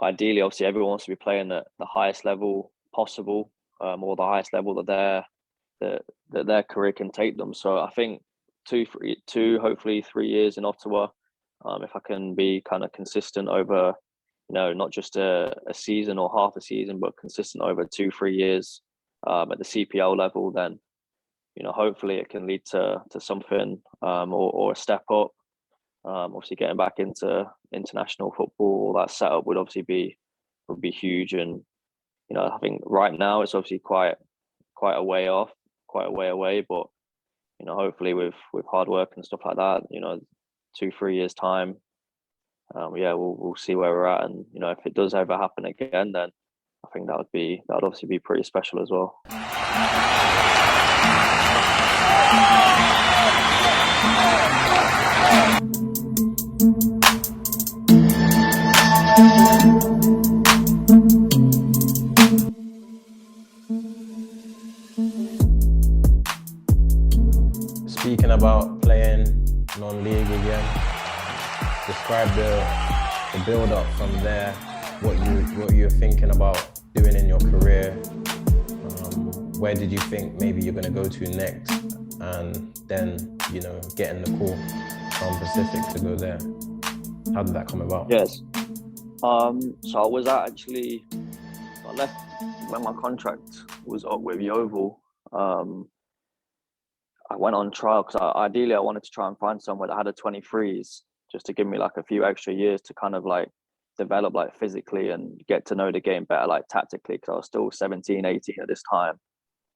ideally, obviously, everyone wants to be playing at the highest level possible, or the highest level that their career can take them. So I think hopefully 3 years in Ottawa, if I can be kind of consistent over, not just a season or half a season, but consistent over 2-3 years at the CPL level, then hopefully it can lead to something, or a step up. Obviously, getting back into international football, that setup would be huge. And I think right now it's obviously quite a way off, quite a way away. But hopefully with hard work and stuff like that, 2-3 years time, we'll see where we're at. And if it does ever happen again, then I think that would obviously be pretty special as well. Speaking about playing non-league again, describe the build-up from there, what you're thinking about doing in your career. Where did you think maybe you're going to go to next, and then getting the call from Pacific to go there? How did that come about? Yes. So I left when my contract was up with Yeovil. I went on trial because ideally I wanted to try and find somewhere that had a 23s, just to give me like a few extra years to kind of like develop like physically and get to know the game better, like tactically, because I was still 17, 18 at this time.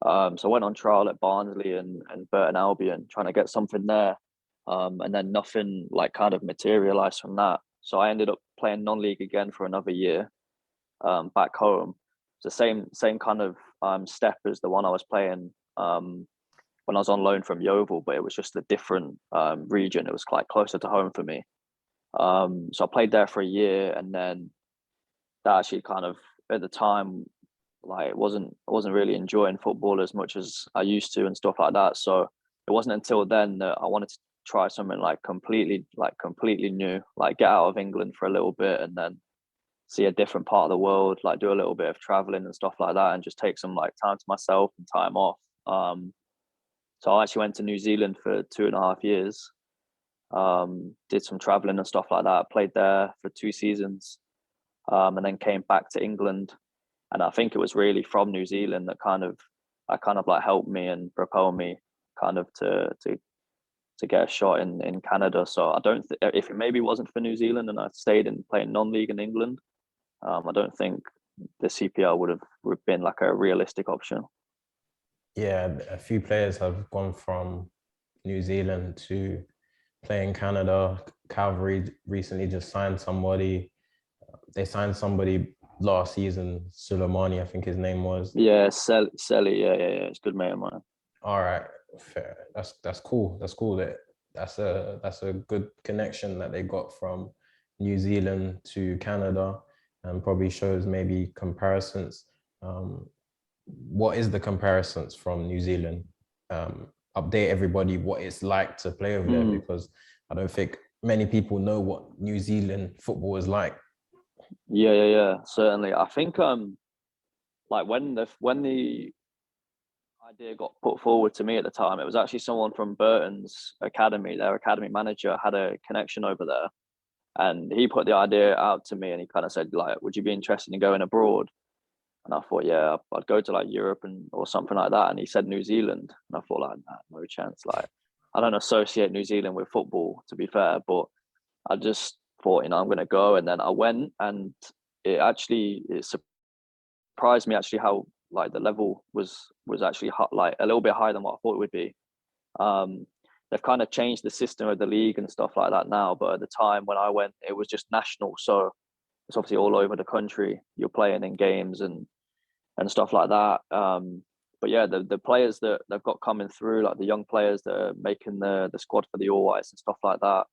So I went on trial at Barnsley and Burton Albion, trying to get something there. And then nothing like kind of materialized from that. So I ended up playing non-league again for another year, back home. It's the same kind of step as the one I was playing when I was on loan from Yeovil, but it was just a different region. It was quite closer to home for me. So I played there for a year, and then that actually kind of, at the time, like I wasn't really enjoying football as much as I used to and stuff like that. So it wasn't until then that I wanted to try something like completely new, like get out of England for a little bit and then see a different part of the world, like do a little bit of traveling and stuff like that, and just take some like time to myself and time off. So I actually went to New Zealand for 2.5 years, did some traveling and stuff like that, played there for 2 seasons, and then came back to England. And I think it was really from New Zealand that kind of like helped me and propelled me kind of to get a shot in Canada. So I don't if it maybe wasn't for New Zealand and I stayed in playing non-league in England, I don't think the CPL would have been like a realistic option. Yeah, a few players have gone from New Zealand to play in Canada. Calvary recently just signed somebody. They signed somebody last season, Suleimani, I think his name was. Yeah, Selly. Yeah. It's a good mate of mine. All right, fair. That's cool. That's cool. That's a good connection that they got from New Zealand to Canada, and probably shows maybe comparisons. What is the comparisons from New Zealand? Update everybody what it's like to play over there, because I don't think many people know what New Zealand football is like. Yeah, certainly. I think like when the idea got put forward to me at the time, it was actually someone from Burton's academy. Their academy manager had a connection over there, and he put the idea out to me, and he kind of said like, would you be interested in going abroad? And I thought, yeah, I'd go to like Europe or something like that. And he said New Zealand, and I thought like, nah, no chance. Like, I don't associate New Zealand with football, to be fair, but I just thought, I'm going to go. And then I went, and it surprised me actually how like the level was actually like a little bit higher than what I thought it would be. They've kind of changed the system of the league and stuff like that now, but at the time when I went, it was just national. So it's obviously all over the country. You're playing in games and stuff like that. But yeah, the players that they've got coming through, like the young players that are making the squad for the All Whites and stuff like that.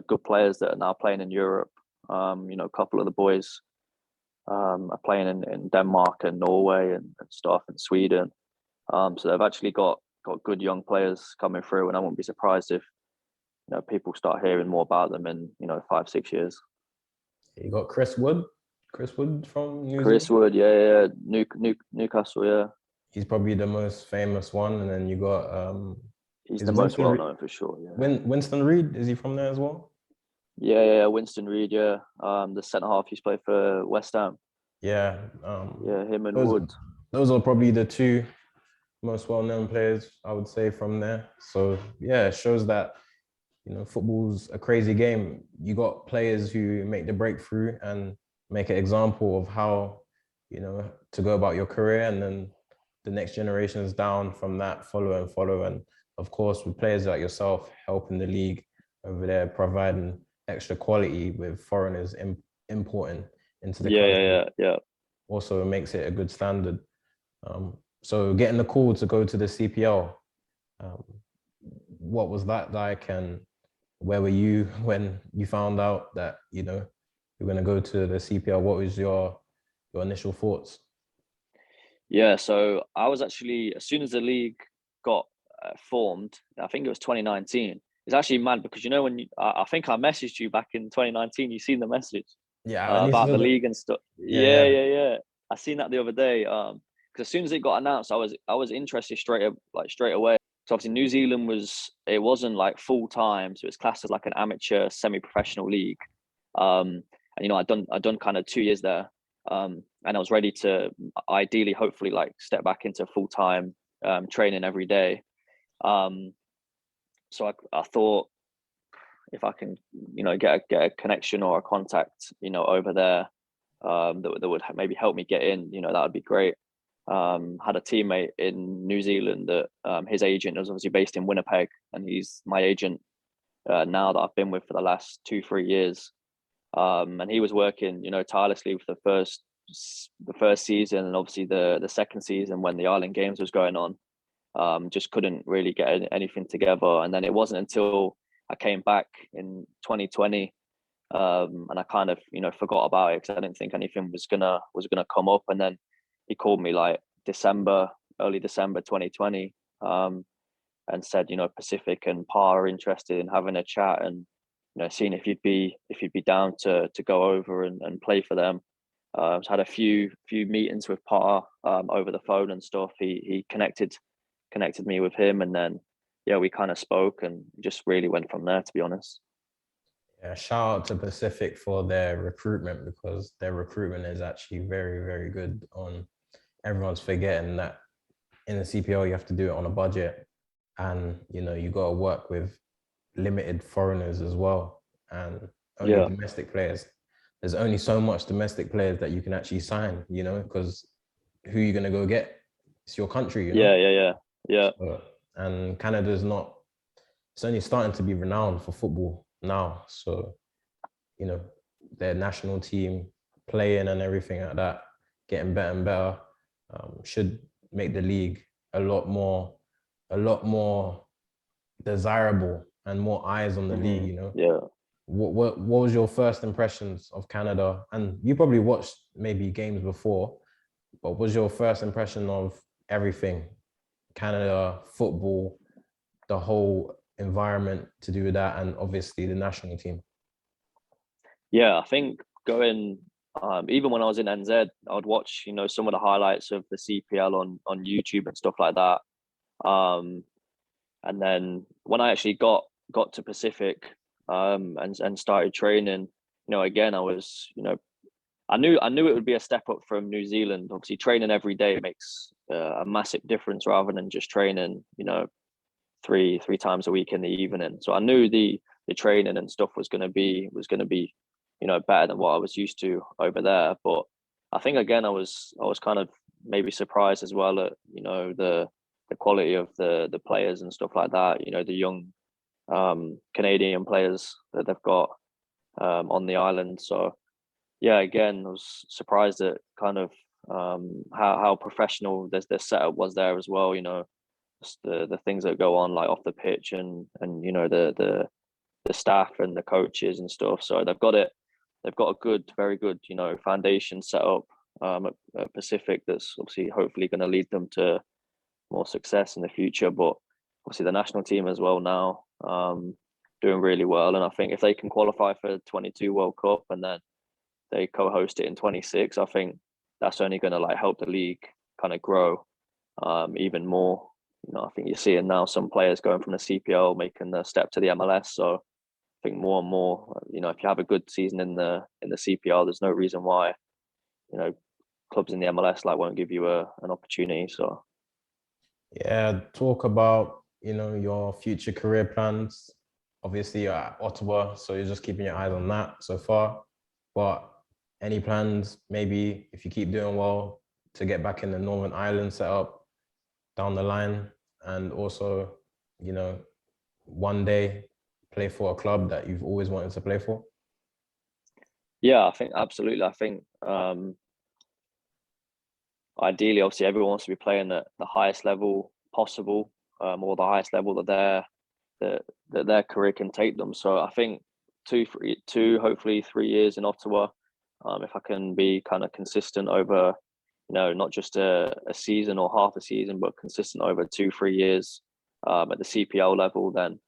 Good players that are now playing in Europe. A couple of the boys are playing in Denmark and Norway and stuff, and Sweden. So they've actually got good young players coming through, and I wouldn't be surprised if people start hearing more about them in 5-6 years. You got Chris Wood. Chris Wood from New Chris Zealand. Wood, yeah. Newcastle, yeah. He's probably the most famous one. And then you got He's is the most Winston well Reed, known for sure, yeah. Winston Reed, is he from there as well? Yeah. Winston Reed, yeah. The centre half he's played for West Ham. Yeah. Yeah, him and Those Wood. those are probably the two most well-known players, I would say, from there. So yeah, it shows that football's a crazy game. You got players who make the breakthrough and make an example of how to go about your career, and then the next generations down from that follow. And of course, with players like yourself helping the league over there, providing extra quality with foreigners importing into the country, Yeah. also makes it a good standard. So getting the call to go to the CPL, what was that like, and where were you when you found out that you're going to go to the CPL? What was your initial thoughts? Yeah, so I was actually, as soon as the league got formed, I think it was 2019. It's actually mad because when I think I messaged you back in 2019. You seen the message Yeah, I about the league and stuff. yeah. Yeah. I seen that the other day. Because as soon as it got announced, I was interested straight away. So obviously New Zealand wasn't like full time, so it's classed as like an amateur semi-professional league. And I'd done kind of 2 years there. And I was ready to ideally, hopefully, like step back into full time training every day. So I thought if I can, get a connection or a contact, over there, that would maybe help me get in, that would be great. Had a teammate in New Zealand that his agent was obviously based in Winnipeg, and he's my agent now that I've been with for the last 2-3 years. And he was working, tirelessly for the first season, and obviously the second season when the Island Games was going on. Just couldn't really get anything together, and then it wasn't until I came back in 2020, and I kind of forgot about it because I didn't think anything was gonna come up, and then he called me like early December 2020, and said Pacific and Pa are interested in having a chat and seeing if you'd be down to go over and play for them. So had a few meetings with Pa over the phone and stuff. He connected me with him, and then we kind of spoke and just really went from there, to be honest. Yeah, shout out to Pacific for their recruitment, because their recruitment is actually very, very good. Everyone's forgetting that in the CPL you have to do it on a budget, and you got to work with limited foreigners as well, and only domestic players. There's only so much domestic players that you can actually sign, because who are you going to go get? It's your country, Yeah. So, and Canada's not, it's only starting to be renowned for football now. So, their national team playing and everything like that, getting better and better, should make the league a lot more desirable and more eyes on the league. Yeah. What was your first impressions of Canada? And you probably watched maybe games before, but what was your first impression of everything? Canada, football, the whole environment to do with that, and obviously the national team. Yeah, I think going even when I was in NZ, I'd watch some of the highlights of the CPL on YouTube and stuff like that. And then when I actually got to Pacific and started training, again I was I knew it would be a step up from New Zealand. Obviously, training every day makes a massive difference rather than just training three times a week in the evening. So I knew the training and stuff was going to be better than what I was used to over there. But I think again I was kind of maybe surprised as well at the quality of the players and stuff like that. The young Canadian players that they've got on the island. So yeah, again I was surprised at kind of how professional their setup was there as well. The things that go on like off the pitch and the staff and the coaches and stuff. So they've got a very good foundation set up at Pacific that's obviously hopefully going to lead them to more success in the future. But obviously the national team as well now, doing really well, and I think if they can qualify for 22 World Cup and then they co-host it in 26, I think that's only going to like help the league kind of grow even more. You know, I think you're seeing now some players going from the CPL making the step to the MLS. So I think more and more, you know, if you have a good season in the CPL, there's no reason why, you know, clubs in the MLS like won't give you an opportunity. So yeah, talk about, you know, your future career plans. Obviously, you're at Ottawa, so you're just keeping your eyes on that so far. But any plans, maybe if you keep doing well, to get back in the Northern Ireland setup down the line, and also, you know, one day play for a club that you've always wanted to play for? yeah, I think absolutely. I think ideally, obviously, everyone wants to be playing at the highest level possible, or the highest level that their career can take them. So I think hopefully 3 years in Ottawa. If I can be kind of consistent over, you know, not just a season or half a season, but consistent over 2-3 years at the CPL level, then,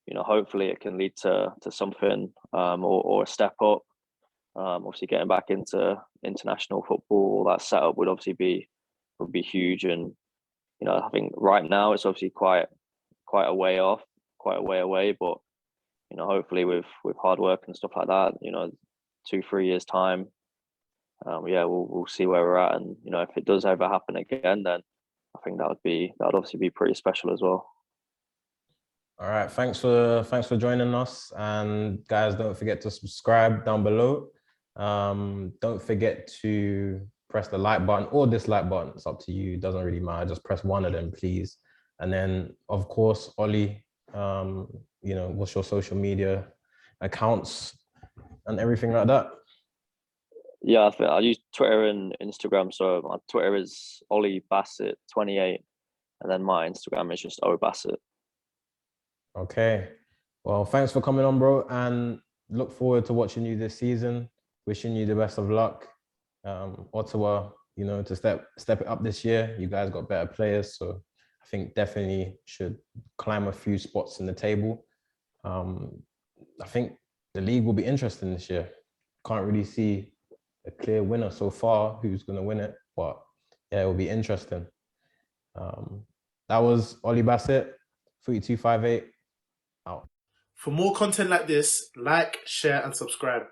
you know, hopefully it can lead to something or a step up. Obviously, getting back into international football, that setup would obviously be huge. And you know, I think right now it's obviously quite a way off, quite a way away. But you know, hopefully with hard work and stuff like that, you know, 2-3 years time, yeah, we'll see where we're at. And you know, if it does ever happen again, then I think that would obviously be pretty special as well. All right, thanks for joining us, and guys, don't forget to subscribe down below. Don't forget to press the like button or dislike button. It's up to you. It doesn't really matter. Just press one of them, please. And then, of course, Ollie, you know, what's your social media accounts and everything like that? Yeah, I think I use Twitter and Instagram. So my Twitter is Ollie Bassett 28, and then my Instagram is just O Bassett. Okay. Well, thanks for coming on, bro, and look forward to watching you this season. Wishing you the best of luck. Ottawa, you know, to step it up this year. You guys got better players, so I think definitely should climb a few spots in the table. I think the league will be interesting this year. Can't really see a clear winner so far who's going to win it, but yeah, it will be interesting. That was Ollie Bassett, FOOTY 258, out. For more content like this, like, share, and subscribe.